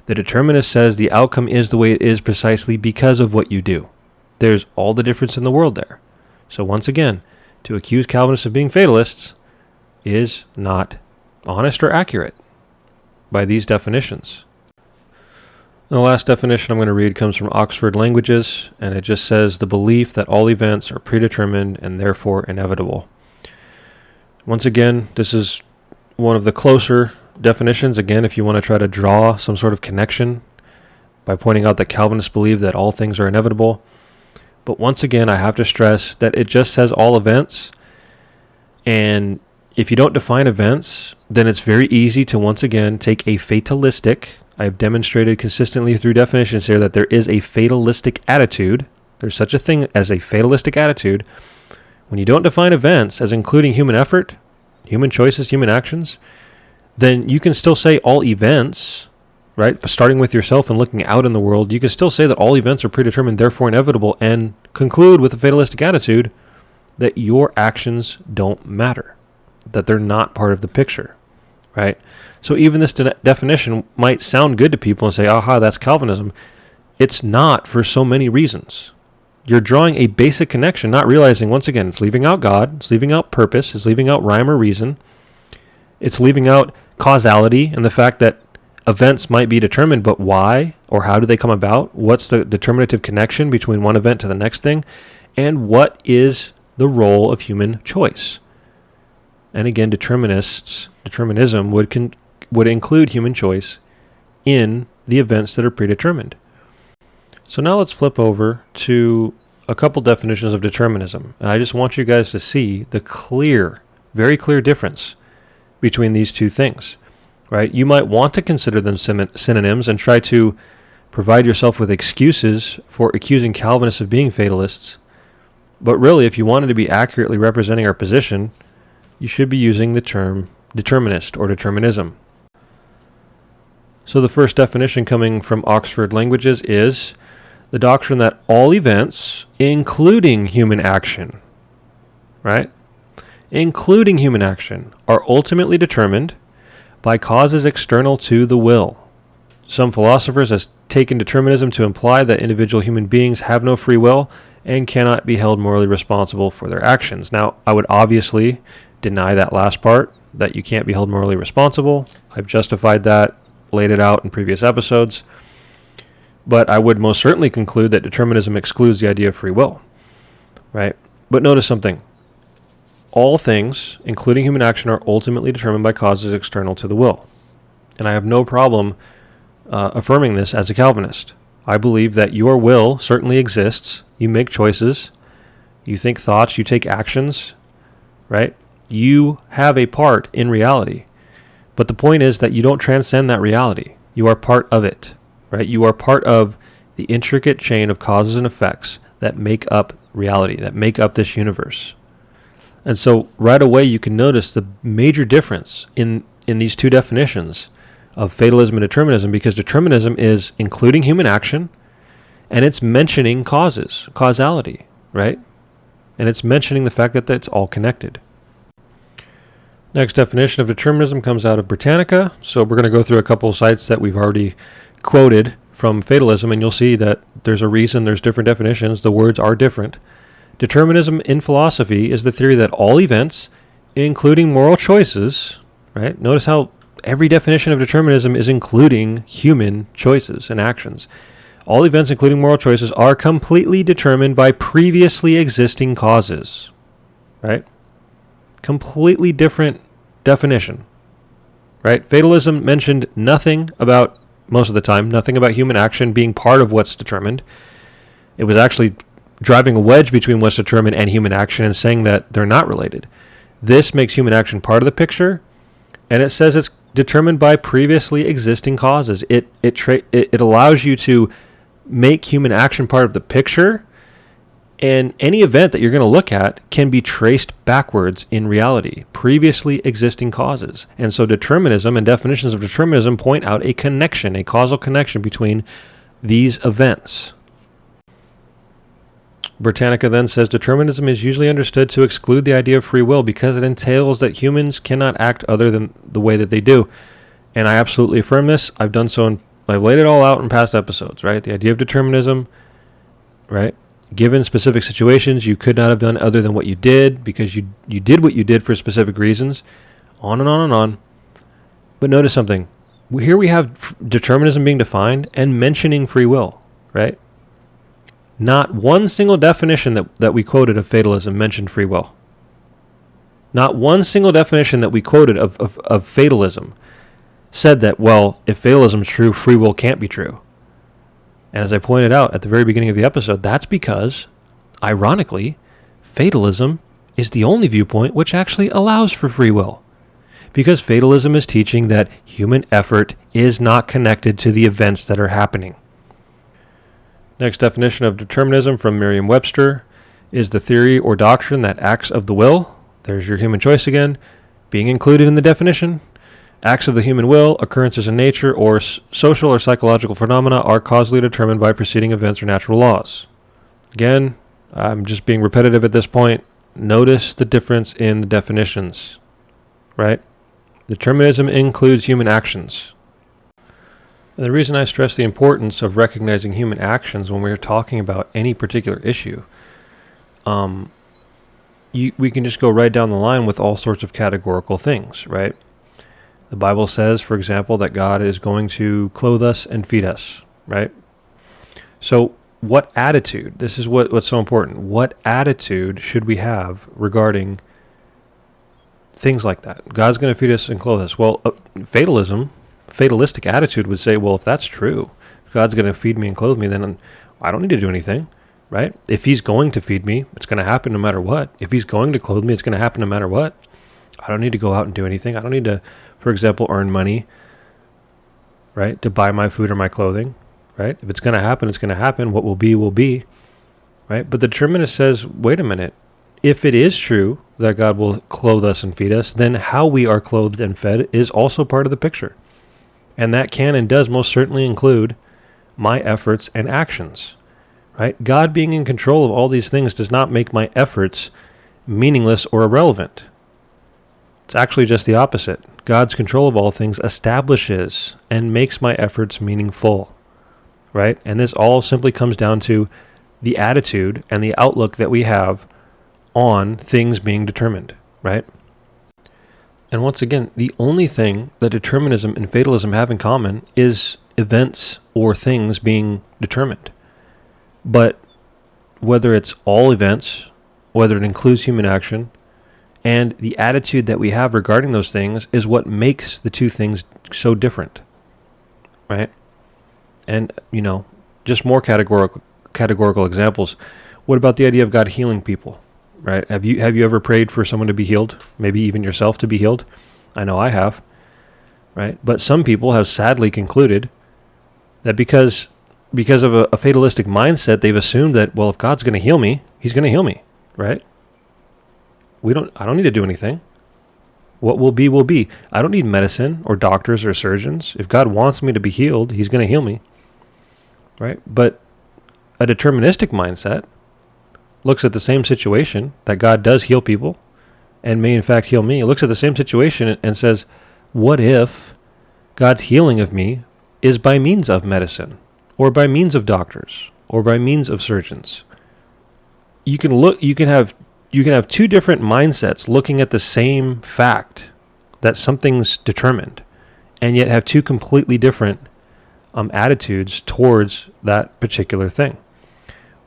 The determinist says the outcome is the way it is precisely because of what you do. There's all the difference in the world there. So once again, to accuse Calvinists of being fatalists is not honest or accurate by these definitions. And the last definition I'm going to read comes from Oxford Languages, and it just says the belief that all events are predetermined and therefore inevitable. Once again, this is one of the closer definitions. Again, if you want to try to draw some sort of connection by pointing out that Calvinists believe that all things are inevitable. But once again, I have to stress that it just says all events. And if you don't define events, then it's very easy to once again take a fatalistic, I've demonstrated consistently through definitions here that there is a fatalistic attitude. There's such a thing as a fatalistic attitude. When you don't define events as including human effort, human choices, human actions, then you can still say all events, right? Starting with yourself and looking out in the world, you can still say that all events are predetermined, therefore inevitable, and conclude with a fatalistic attitude that your actions don't matter, that they're not part of the picture, right? So even this definition might sound good to people and say, aha, that's Calvinism. It's not for so many reasons. You're drawing a basic connection, not realizing, once again, it's leaving out God, it's leaving out purpose, it's leaving out rhyme or reason, it's leaving out causality and the fact that events might be determined, but why or how do they come about? What's the determinative connection between one event to the next thing? And what is the role of human choice? And again, determinism would include human choice in the events that are predetermined. So now let's flip over to a couple definitions of determinism. And I just want you guys to see the clear, very clear difference between these two things, right? You might want to consider them synonyms and try to provide yourself with excuses for accusing Calvinists of being fatalists. But really, if you wanted to be accurately representing our position, you should be using the term determinist or determinism. So the first definition coming from Oxford Languages is the doctrine that all events, including human action, right? Including human action, are ultimately determined by causes external to the will. Some philosophers have taken determinism to imply that individual human beings have no free will and cannot be held morally responsible for their actions. Now, I would obviously deny that last part, that you can't be held morally responsible. I've justified that, laid it out in previous episodes. But I would most certainly conclude that determinism excludes the idea of free will, right? But notice something. All things, including human action, are ultimately determined by causes external to the will. And I have no problem affirming this as a Calvinist. I believe that your will certainly exists. You make choices. You think thoughts. You take actions, right? You have a part in reality. But the point is that you don't transcend that reality. You are part of it, right? You are part of the intricate chain of causes and effects that make up reality, that make up this universe. And so right away you can notice the major difference in these two definitions of fatalism and determinism, because determinism is including human action and it's mentioning causality, right? And it's mentioning the fact that it's all connected. Next definition of determinism comes out of Britannica. So we're going to go through a couple of sites that we've already quoted from fatalism, and you'll see that there's a reason there's different definitions. The words are different. Determinism in philosophy is the theory that all events, including moral choices, right? Notice how every definition of determinism is including human choices and actions. All events, including moral choices, are completely determined by previously existing causes, right? Completely different definition, right? Fatalism mentioned nothing about, most of the time, nothing about human action being part of what's determined. It was actually driving a wedge between what's determined and human action and saying that they're not related. This makes human action part of the picture, and it says it's determined by previously existing causes. It allows you to make human action part of the picture, and any event that you're going to look at can be traced backwards in reality, previously existing causes. And so determinism and definitions of determinism point out a connection, a causal connection between these events. Britannica then says determinism is usually understood to exclude the idea of free will because it entails that humans cannot act other than the way that they do. And I absolutely affirm this. I've done so, I've laid it all out in past episodes, right? The idea of determinism, right? Given specific situations, you could not have done other than what you did because you did what you did for specific reasons, on and on and on. But notice something. Here we have determinism being defined and mentioning free will, right? Not one single definition that we quoted of fatalism mentioned free will. Not one single definition that we quoted of fatalism said that, well, if fatalism is true, free will can't be true. And as I pointed out at the very beginning of the episode, that's because, ironically, fatalism is the only viewpoint which actually allows for free will. Because fatalism is teaching that human effort is not connected to the events that are happening. Next definition of determinism from Merriam-Webster is the theory or doctrine that acts of the will, there's your human choice again, being included in the definition. Acts of the human will, occurrences in nature, or social or psychological phenomena are causally determined by preceding events or natural laws. Again, I'm just being repetitive at this point. Notice the difference in the definitions, right? Determinism includes human actions. And the reason I stress the importance of recognizing human actions when we're talking about any particular issue, we can just go right down the line with all sorts of categorical things, right? The Bible says, for example, that God is going to clothe us and feed us, right? So what attitude, this is what's so important, what attitude should we have regarding things like that? God's going to feed us and clothe us. Well, fatalistic attitude would say, well, if that's true, if God's going to feed me and clothe me, then I don't need to do anything, right? If he's going to feed me, it's going to happen no matter what. If he's going to clothe me, it's going to happen no matter what. I don't need to go out and do anything. I don't need to, for example, earn money, right, to buy my food or my clothing, right? If it's going to happen, it's going to happen. What will be, right? But the determinist says, wait a minute. If it is true that God will clothe us and feed us, then how we are clothed and fed is also part of the picture. And that can and does most certainly include my efforts and actions, right? God being in control of all these things does not make my efforts meaningless or irrelevant. It's actually just the opposite. God's control of all things establishes and makes my efforts meaningful, right? And this all simply comes down to the attitude and the outlook that we have on things being determined, right? And once again, the only thing that determinism and fatalism have in common is events or things being determined. But whether it's all events, whether it includes human action, and the attitude that we have regarding those things is what makes the two things so different, right? And, just more categorical examples. What about the idea of God healing people, right? Have you ever prayed for someone to be healed? Maybe even yourself to be healed? I know I have, right? But some people have sadly concluded that because of a fatalistic mindset, they've assumed that, well, if God's going to heal me, he's going to heal me, right? I don't need to do anything. What will be, will be. I don't need medicine or doctors or surgeons. If God wants me to be healed, he's going to heal me, right? But a deterministic mindset looks at the same situation, that God does heal people and may in fact heal me. It looks at the same situation and says, what if God's healing of me is by means of medicine or by means of doctors or by means of surgeons? You can have two different mindsets looking at the same fact that something's determined, and yet have two completely different attitudes towards that particular thing.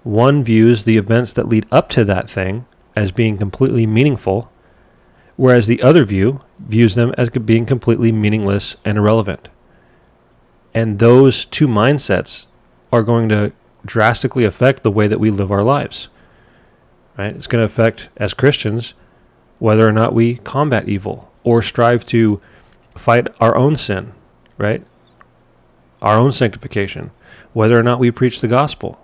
One views the events that lead up to that thing as being completely meaningful, whereas the other views them as being completely meaningless and irrelevant. And those two mindsets are going to drastically affect the way that we live our lives. Right? It's going to affect, as Christians, whether or not we combat evil or strive to fight our own sin, right? Our own sanctification, whether or not we preach the gospel.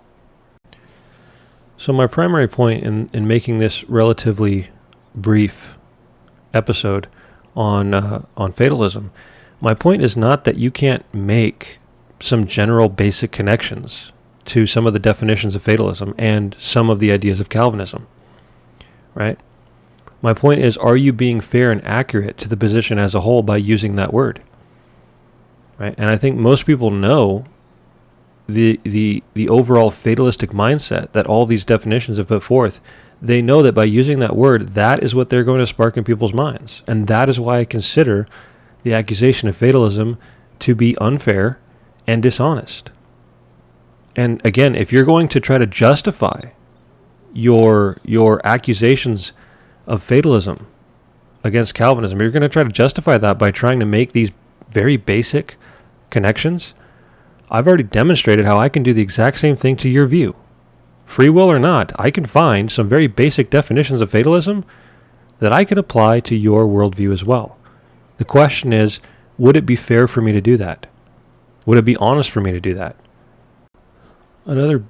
So my primary point in making this relatively brief episode on fatalism, my point is not that you can't make some general basic connections to some of the definitions of fatalism and some of the ideas of Calvinism, right? My point is, are you being fair and accurate to the position as a whole by using that word, right? And I think most people know the overall fatalistic mindset that all these definitions have put forth. They know that by using that word, that is what they're going to spark in people's minds. And that is why I consider the accusation of fatalism to be unfair and dishonest. And again, if you're going to try to justify your accusations of fatalism against Calvinism, you're going to try to justify that by trying to make these very basic connections. I've already demonstrated how I can do the exact same thing to your view. Free will or not, I can find some very basic definitions of fatalism that I could apply to your worldview as well. The question is, would it be fair for me to do that? Would it be honest for me to do that? Another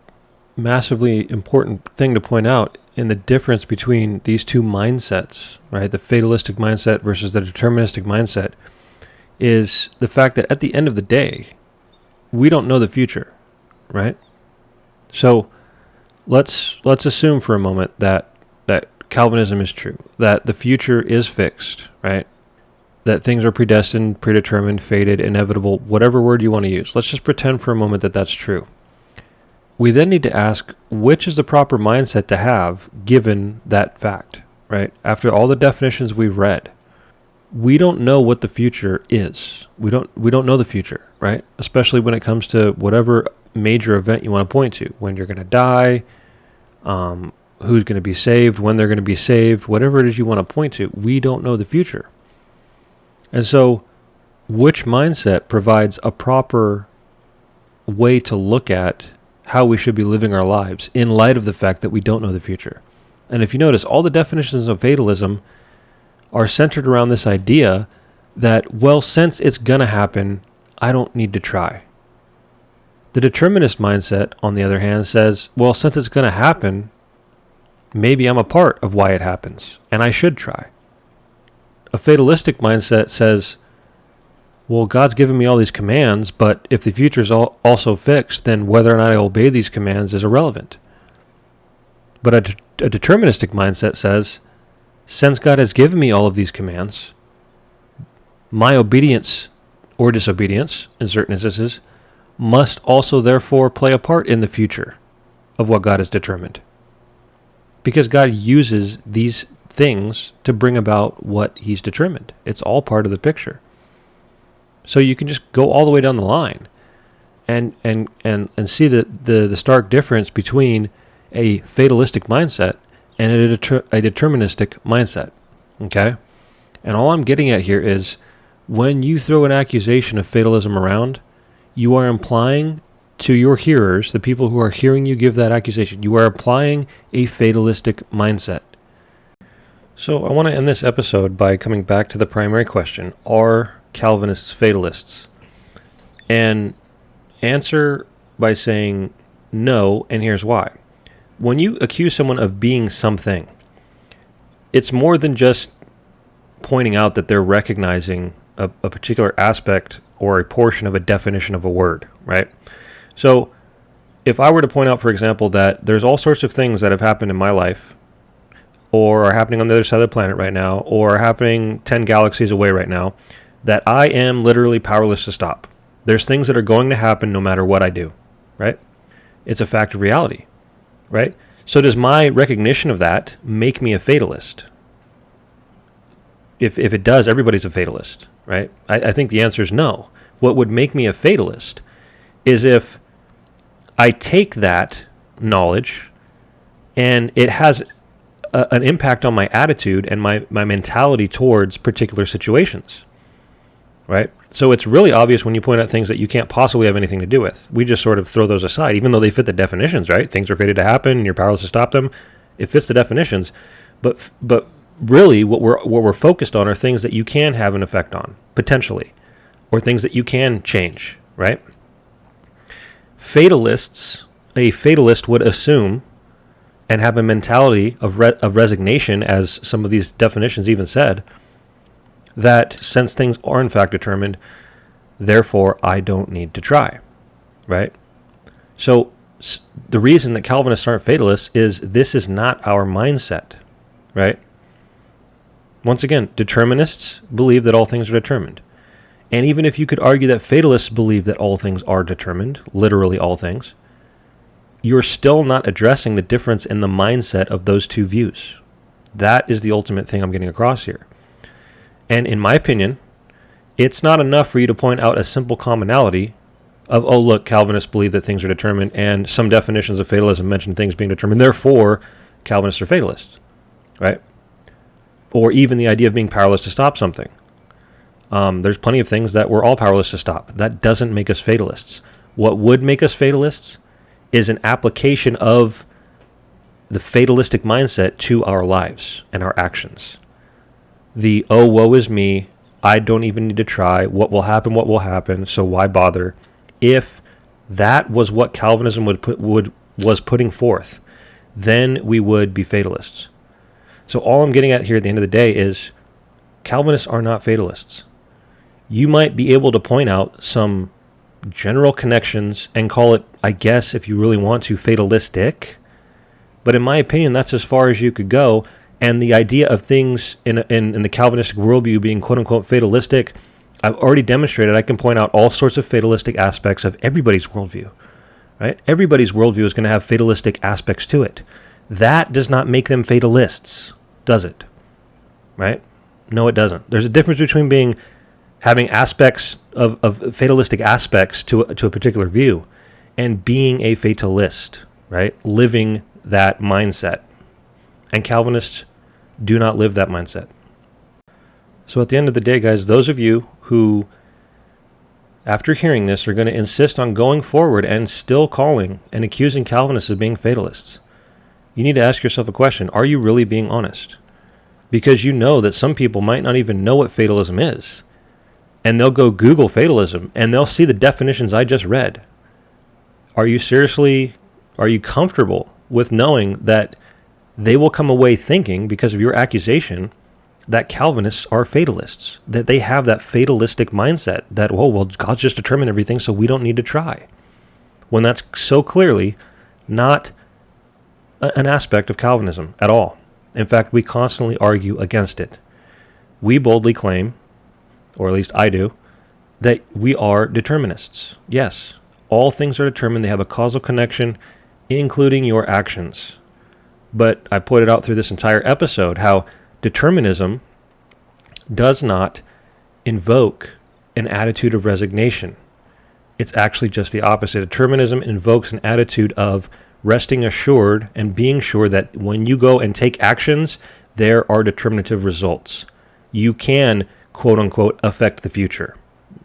massively important thing to point out in the difference between these two mindsets, right, the fatalistic mindset versus the deterministic mindset, is the fact that at the end of the day, we don't know the future, right? So let's assume for a moment that Calvinism is true, that the future is fixed, right? That things are predestined, predetermined, fated, inevitable, whatever word you want to use. Let's just pretend for a moment that that's true. We then need to ask, which is the proper mindset to have given that fact, right? After all the definitions we've read, we don't know what the future is. We don't know the future, right? Especially when it comes to whatever major event you want to point to, when you're going to die, who's going to be saved, when they're going to be saved, whatever it is you want to point to, we don't know the future. And so, which mindset provides a proper way to look at how we should be living our lives in light of the fact that we don't know the future? And if you notice, all the definitions of fatalism are centered around this idea that, well, since it's going to happen, I don't need to try. The determinist mindset, on the other hand, says, well, since it's going to happen, maybe I'm a part of why it happens, and I should try. A fatalistic mindset says, well, God's given me all these commands, but if the future is also fixed, then whether or not I obey these commands is irrelevant. But a deterministic mindset says, since God has given me all of these commands, my obedience or disobedience, in certain instances, must also therefore play a part in the future of what God has determined. Because God uses these things to bring about what he's determined. It's all part of the picture. So you can just go all the way down the line and see the stark difference between a fatalistic mindset and a deterministic mindset. Okay? And all I'm getting at here is, when you throw an accusation of fatalism around, you are implying to your hearers, the people who are hearing you give that accusation, you are applying a fatalistic mindset. So I want to end this episode by coming back to the primary question: are Calvinists fatalists? And answer by saying no, and here's why. When you accuse someone of being something, it's more than just pointing out that they're recognizing a particular aspect or a portion of a definition of a word, right? So if I were to point out, for example, that there's all sorts of things that have happened in my life or are happening on the other side of the planet right now or are happening 10 galaxies away right now that I am literally powerless to stop. There's things that are going to happen no matter what I do, right? It's a fact of reality, right? So does my recognition of that make me a fatalist? If it does, everybody's a fatalist, right? I think the answer is no. What would make me a fatalist is if I take that knowledge and it has an impact on my attitude and my mentality towards particular situations, right? So it's really obvious when you point out things that you can't possibly have anything to do with. We just sort of throw those aside, even though they fit the definitions, right? Things are fated to happen and you're powerless to stop them. It fits the definitions. But really what we're focused on are things that you can have an effect on, potentially, or things that you can change, right? A fatalist would assume and have a mentality of resignation, as some of these definitions even said, that since things are in fact determined, therefore I don't need to try, right? So the reason that Calvinists aren't fatalists is this is not our mindset, right? Once again, determinists believe that all things are determined. And even if you could argue that fatalists believe that all things are determined, literally all things, you're still not addressing the difference in the mindset of those two views. That is the ultimate thing I'm getting across here. And in my opinion, it's not enough for you to point out a simple commonality of, oh, look, Calvinists believe that things are determined, and some definitions of fatalism mention things being determined, therefore Calvinists are fatalists, right? Or even the idea of being powerless to stop something. There's plenty of things that we're all powerless to stop. That doesn't make us fatalists. What would make us fatalists is an application of the fatalistic mindset to our lives and our actions. The, oh, woe is me, I don't even need to try, what will happen, so why bother? If that was what Calvinism was putting forth, then we would be fatalists. So all I'm getting at here at the end of the day is Calvinists are not fatalists. You might be able to point out some general connections and call it, I guess, if you really want to, fatalistic. But in my opinion, that's as far as you could go. And the idea of things in the Calvinistic worldview being quote-unquote fatalistic, I've already demonstrated I can point out all sorts of fatalistic aspects of everybody's worldview. Right? Everybody's worldview is going to have fatalistic aspects to it. That does not make them fatalists, does it? Right? No, it doesn't. There's a difference between having aspects of fatalistic aspects to a particular view and being a fatalist, right? Living that mindset. And Calvinists do not live that mindset. So at the end of the day, guys, those of you who, after hearing this, are going to insist on going forward and still calling and accusing Calvinists of being fatalists, you need to ask yourself a question. Are you really being honest? Because you know that some people might not even know what fatalism is. And they'll go Google fatalism and they'll see the definitions I just read. Are you comfortable with knowing that they will come away thinking, because of your accusation, that Calvinists are fatalists, that they have that fatalistic mindset that, oh, well, God's just determined everything, so we don't need to try. When that's so clearly not an aspect of Calvinism at all. In fact, we constantly argue against it. We boldly claim, or at least I do, that we are determinists. Yes, all things are determined. They have a causal connection, including your actions. But I pointed out through this entire episode how determinism does not invoke an attitude of resignation. It's actually just the opposite. Determinism invokes an attitude of resting assured and being sure that when you go and take actions, there are determinative results. You can, quote unquote, affect the future.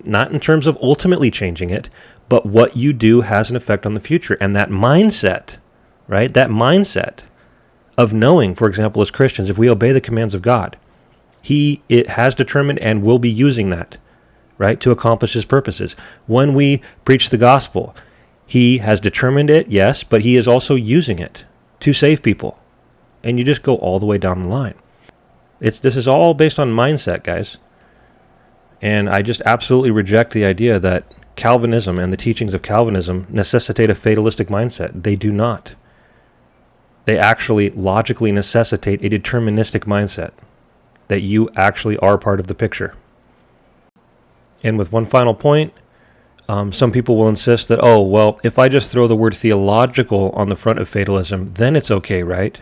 Not in terms of ultimately changing it, but what you do has an effect on the future. And that mindset, right? That mindset of knowing, for example, as Christians, if we obey the commands of God, it has determined and will be using that, right, to accomplish his purposes. When we preach the gospel, he has determined it, yes, but he is also using it to save people. And you just go all the way down the line. This is all based on mindset, guys. And I just absolutely reject the idea that Calvinism and the teachings of Calvinism necessitate a fatalistic mindset. They do not. They actually logically necessitate a deterministic mindset, that you actually are part of the picture. And with one final point, some people will insist that, oh, well, if I just throw the word theological on the front of fatalism, then it's okay, right?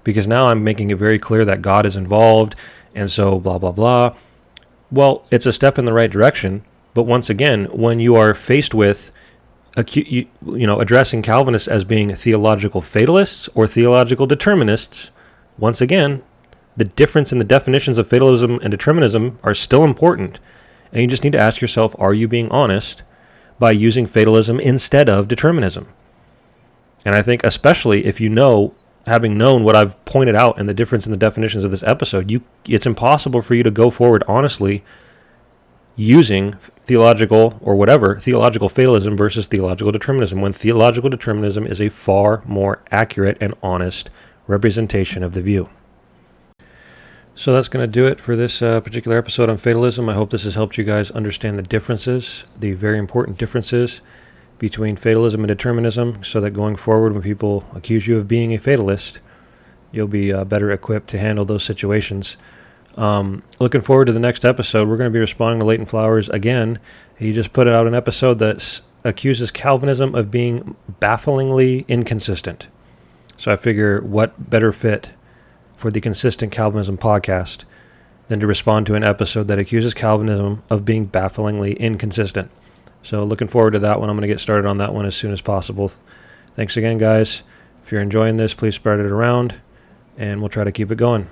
Because now I'm making it very clear that God is involved, and so blah, blah, blah. Well, it's a step in the right direction, but once again, when you are faced with addressing Calvinists as being theological fatalists or theological determinists, once again, the difference in the definitions of fatalism and determinism are still important. And you just need to ask yourself, are you being honest by using fatalism instead of determinism? And I think especially if you know, having known what I've pointed out and the difference in the definitions of this episode, it's impossible for you to go forward honestly using theological fatalism versus theological determinism, when theological determinism is a far more accurate and honest representation of the view. So that's going to do it for this particular episode on fatalism. I hope this has helped you guys understand the differences, the very important differences between fatalism and determinism, so that going forward when people accuse you of being a fatalist, you'll be better equipped to handle those situations. Looking forward to the next episode. We're going to be responding to Leighton Flowers again. He just put out an episode that accuses Calvinism of being bafflingly inconsistent. So I figure what better fit for the Consistent Calvinism podcast than to respond to an episode that accuses Calvinism of being bafflingly inconsistent. So looking forward to that one. I'm going to get started on that one as soon as possible. Thanks again, guys. If you're enjoying this, please spread it around, and we'll try to keep it going.